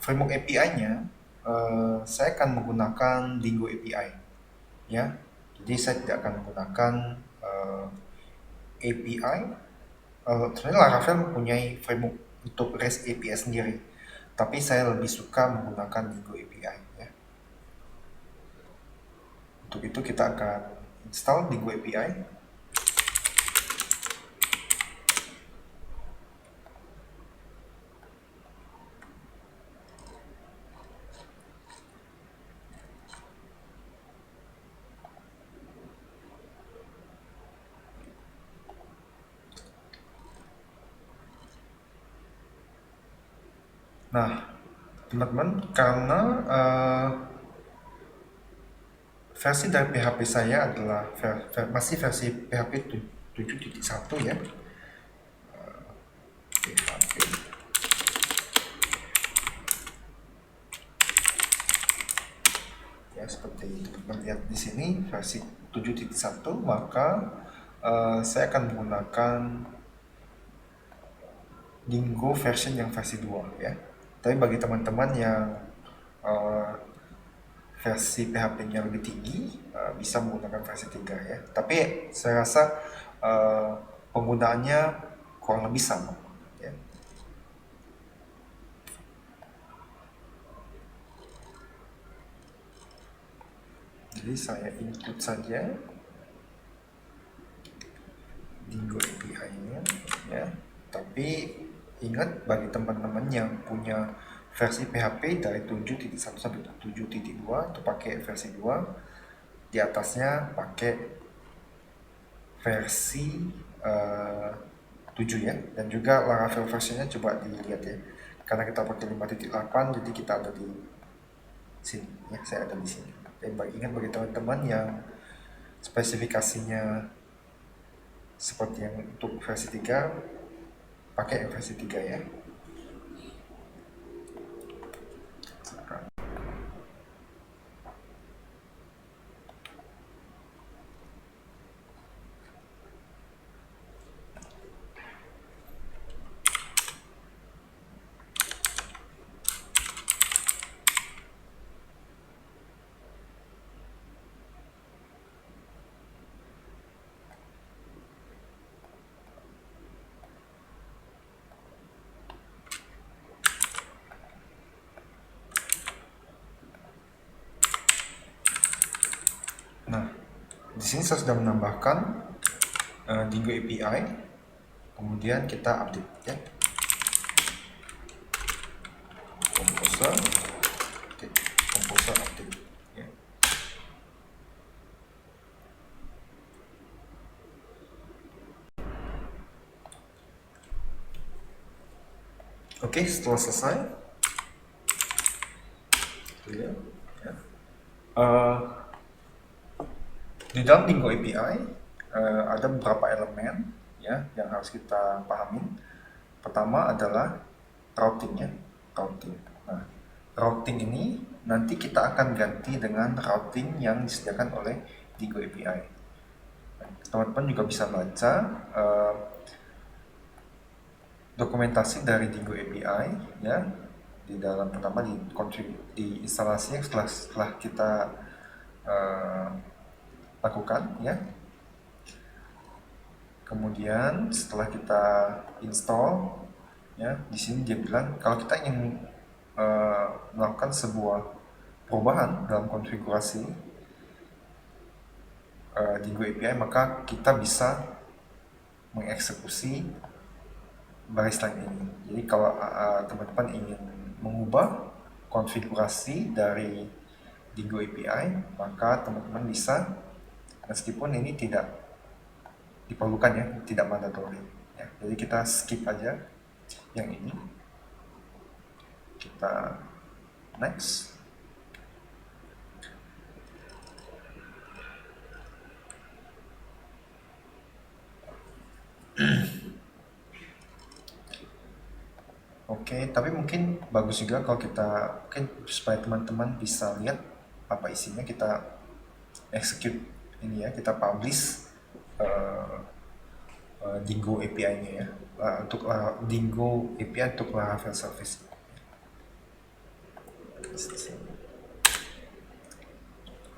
framework API-nya, saya akan menggunakan Dingo API, ya. Jadi saya tidak akan menggunakan API. Sebenarnya Laravel mempunyai framework untuk REST API sendiri, tapi saya lebih suka menggunakan Dingo API, ya. Untuk itu kita akan install Dingo API. Nah, teman-teman, karena versi dari PHP saya adalah masih versi PHP 7.1, ya. PHP. Ya, seperti teman-teman lihat di sini versi 7.1, maka saya akan menggunakan Dingo version yang versi 2, ya. Tapi bagi teman-teman yang versi PHP-nya lebih tinggi, bisa menggunakan versi 3, ya. Tapi saya rasa penggunaannya kurang lebih sama, ya. Jadi saya input saja Dingo API-nya, ya. Tapi ingat, bagi teman-teman yang punya versi PHP dari 7.1 sampai 7.2 itu pakai versi 2, di atasnya pakai versi 7, ya. Dan juga Laravel versionnya coba dilihat, ya, karena kita pakai 5.8, jadi kita ada di sini, ya. Saya ada di sini. Dan ingat, bagi teman-teman yang spesifikasinya seperti yang untuk versi 3, pakai yang versi 3, ya. Nah, di sini saya sudah menambahkan Dingo API, kemudian kita update, ya. Composer update, ya. Oke, setelah selesai, ya. Di dalam Dingo API ada beberapa elemen, ya, yang harus kita pahami. Pertama adalah routingnya, routing. Nah, routing ini nanti kita akan ganti dengan routing yang disediakan oleh Dingo API. Teman-teman juga bisa baca dokumentasi dari Dingo API, ya, di dalam pertama di instalasinya setelah kita lakukan, ya. Kemudian setelah kita install, ya, di sini dia bilang kalau kita ingin melakukan sebuah perubahan dalam konfigurasi Dingo API, maka kita bisa mengeksekusi baris line ini. Jadi kalau teman-teman ingin mengubah konfigurasi dari Dingo API, maka teman-teman bisa, meskipun ini tidak diperlukan, ya, tidak mandatory, ya. Jadi kita skip aja yang ini, kita next. Oke, tapi mungkin bagus juga kalau kita, mungkin supaya teman-teman bisa lihat apa isinya, kita execute ini, ya, kita publish Dingo API-nya, ya, untuk Dingo API untuk Laravel Service.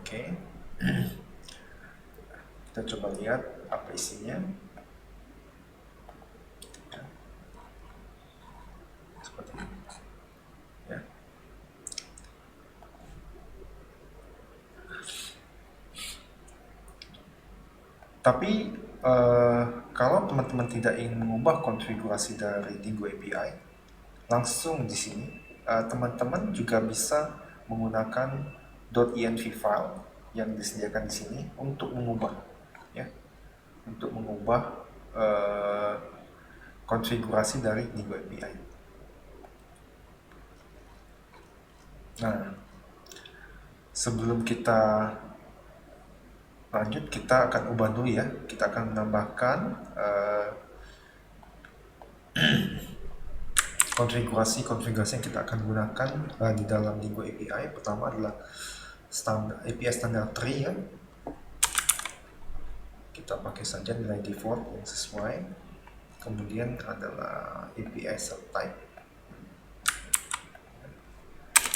Oke. Kita coba lihat apa isinya. Ya. Seperti ini. Ya. Tapi kalau teman-teman tidak ingin mengubah konfigurasi dari Dingo API, langsung di sini teman-teman juga bisa menggunakan .env file yang disediakan di sini untuk mengubah, ya, untuk mengubah konfigurasi dari Dingo API. Nah, sebelum kita lanjut, kita akan ubah dulu ya. Kita akan menambahkan konfigurasi yang kita akan gunakan di dalam Dingo API. Pertama adalah API standar tree ya. Kita pakai saja nilai default yang sesuai. Kemudian adalah API subtype.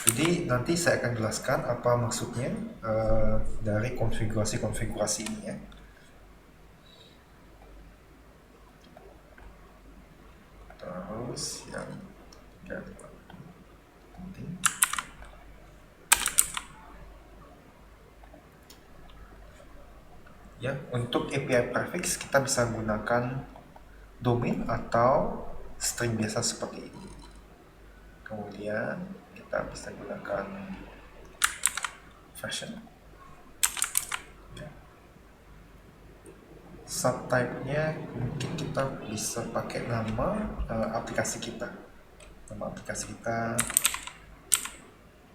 Jadi nanti saya akan jelaskan apa maksudnya dari konfigurasi ini ya. Terus yang penting ya, untuk API prefix kita bisa menggunakan domain atau string biasa seperti ini. Kemudian kita bisa gunakan version. Ya. Subtype-nya mungkin kita bisa pakai nama aplikasi kita. Nama aplikasi kita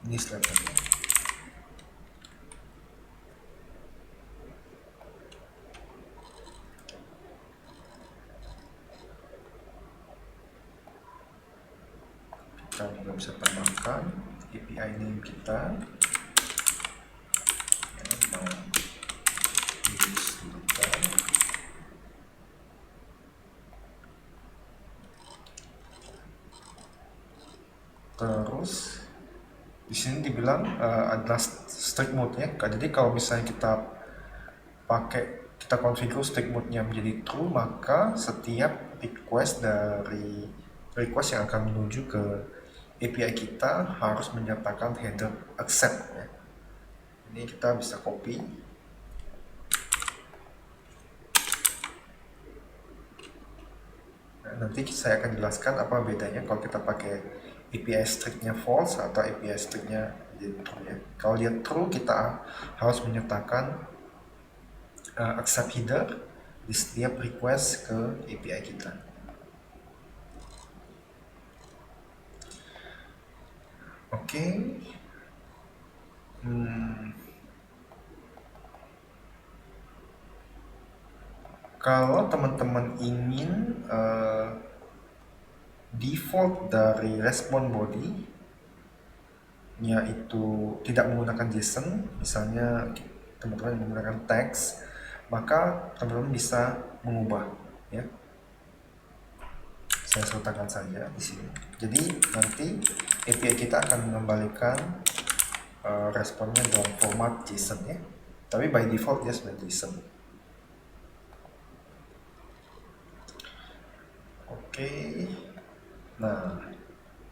newsletter. Kita juga bisa tambahkan API name kita. Terus di sini dibilang adalah strict mode ya. Jadi kalau misalnya kita configure strict mode-nya menjadi true, maka setiap request yang akan menuju ke API kita harus menyertakan header accept ya. Ini kita bisa copy. Nah, nanti saya akan jelaskan apa bedanya kalau kita pakai API strict-nya false atau API strict-nya true ya. Kalau dia true, kita harus menyertakan accept header di setiap request ke API kita. Oke. Kalau teman-teman ingin default dari respon body nya itu tidak menggunakan JSON, misalnya teman-teman menggunakan teks, maka teman-teman bisa mengubah ya. Saya sertakan saja di sini. Jadi nanti API kita akan mengembalikan responnya dalam format JSON ya. Tapi by default dia sudah JSON. Oke. Nah,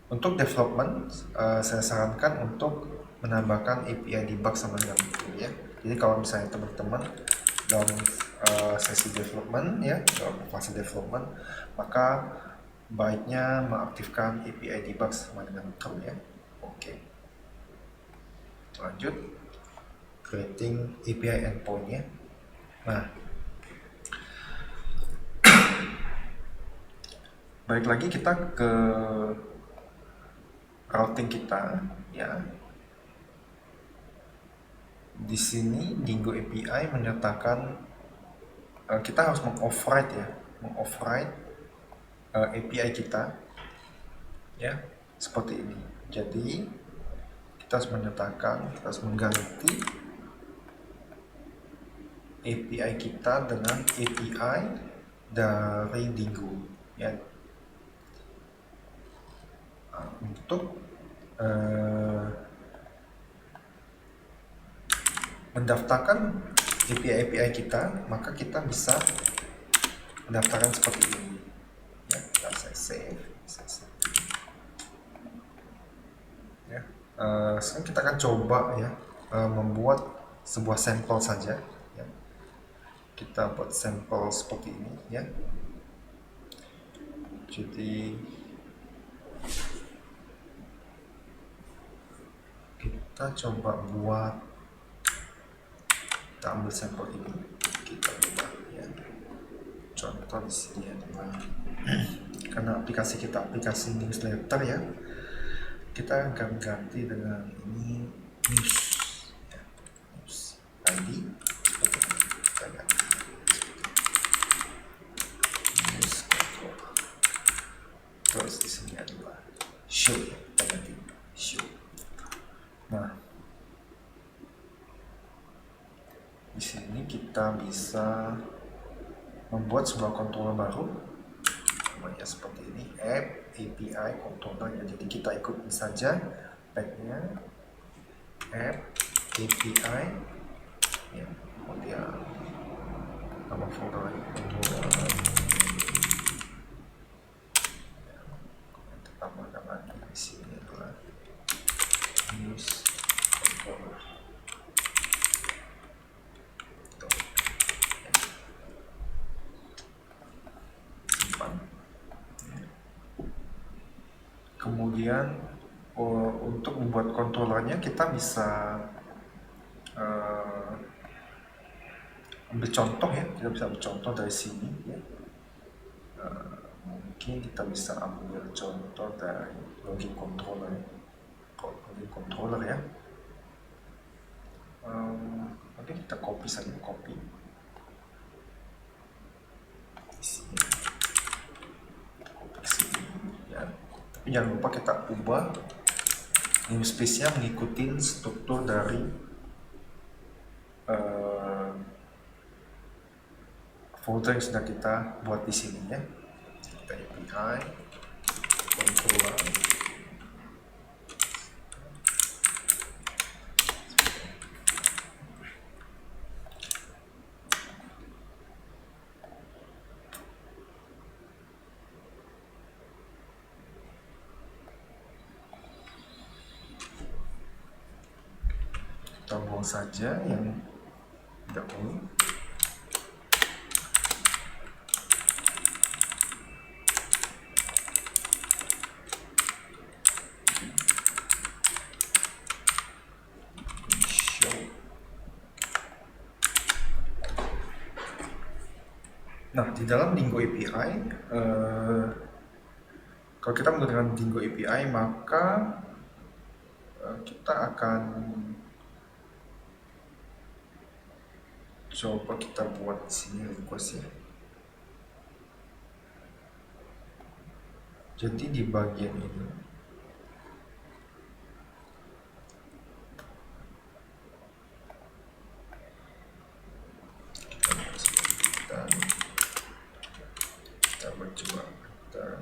untuk development, saya sarankan untuk menambahkan API debug sama dengan itu ya. Jadi kalau misalnya teman-teman dalam sesi development ya, dalam fase development, maka baiknya mengaktifkan API debug sama dengan true ya. Oke. Lanjut, creating API endpoint ya. Nah, balik lagi kita ke routing kita ya. Di sini Dingo API menyatakan kita harus mengoverride ya, API kita ya, seperti ini. Jadi kita harus menyatakan, kita harus mengganti API kita dengan API dari Dingo ya. Untuk mendaftarkan API kita, maka kita bisa mendaftarkan seperti ini. Ya, kita saya save. Ya. Sekarang kita akan coba ya membuat sebuah sampel saja. Ya. Kita buat sampel seperti ini ya. Jadi kita coba buat, kita ambil sampel ini, kita ubah ya. Contoh di sini adalah karena aplikasi kita aplikasi newsletter ya, kita akan ganti dengan ini news ya, news ID seperti ini. Kita ganti news control, terus di sini adalah show ya, kita ganti show. Nah, di sini kita bisa membuat sebuah controller baru, namanya seperti ini, app API controller ya. Jadi kita ikutin saja tagnya app API ya, kemudian nama folder controller, tambahkan lagi di sini adalah news controller. Kemudian untuk membuat kontrolernya kita bisa ambil contoh ya, kita bisa ambil contoh dari sini ya. Mungkin kita bisa ambil contoh dari login controller ya. Oke, kita copy saja, copy di sini, copy sini ya. Tapi jangan lupa kita ubah namespace-nya mengikuti struktur dari folder yang sudah kita buat di sini ya. Kita API controller, kita buang saja yang tidak perlu. Nah, di dalam Dingo API, kalau kita menggunakan Dingo API, maka kita akan coba kita buat di sini request ya. Jadi di bagian ini kita mencoba dan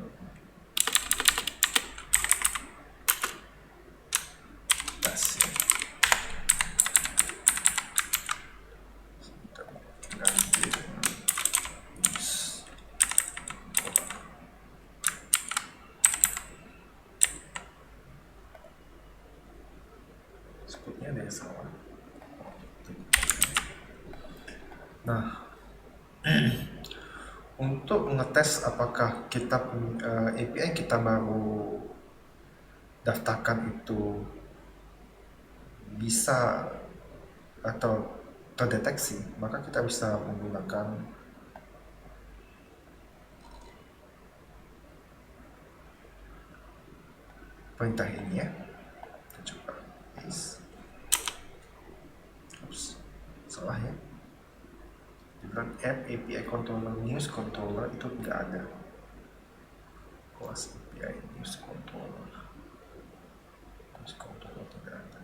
kasih kita ganti dengan sepertinya ada yang salah. Nah, untuk mengetes apakah kita API kita baru daftarkan itu bisa atau terdeteksi, maka kita bisa menggunakan perintah ini ya. Kita coba is, salah ya, dibilang app API controller news controller itu tidak ada. Kelas API news controller tidak ada.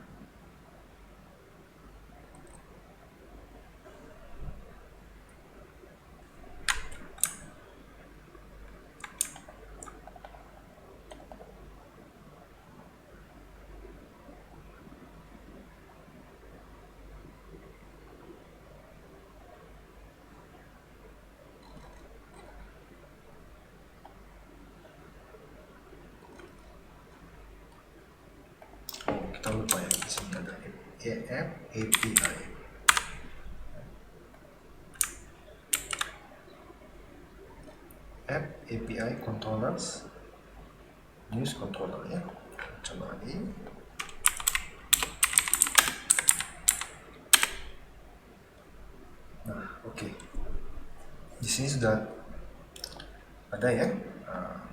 app API. App API controllers, news controller ya. Coba lagi. Nah, oke. Di sini sudah ada ya.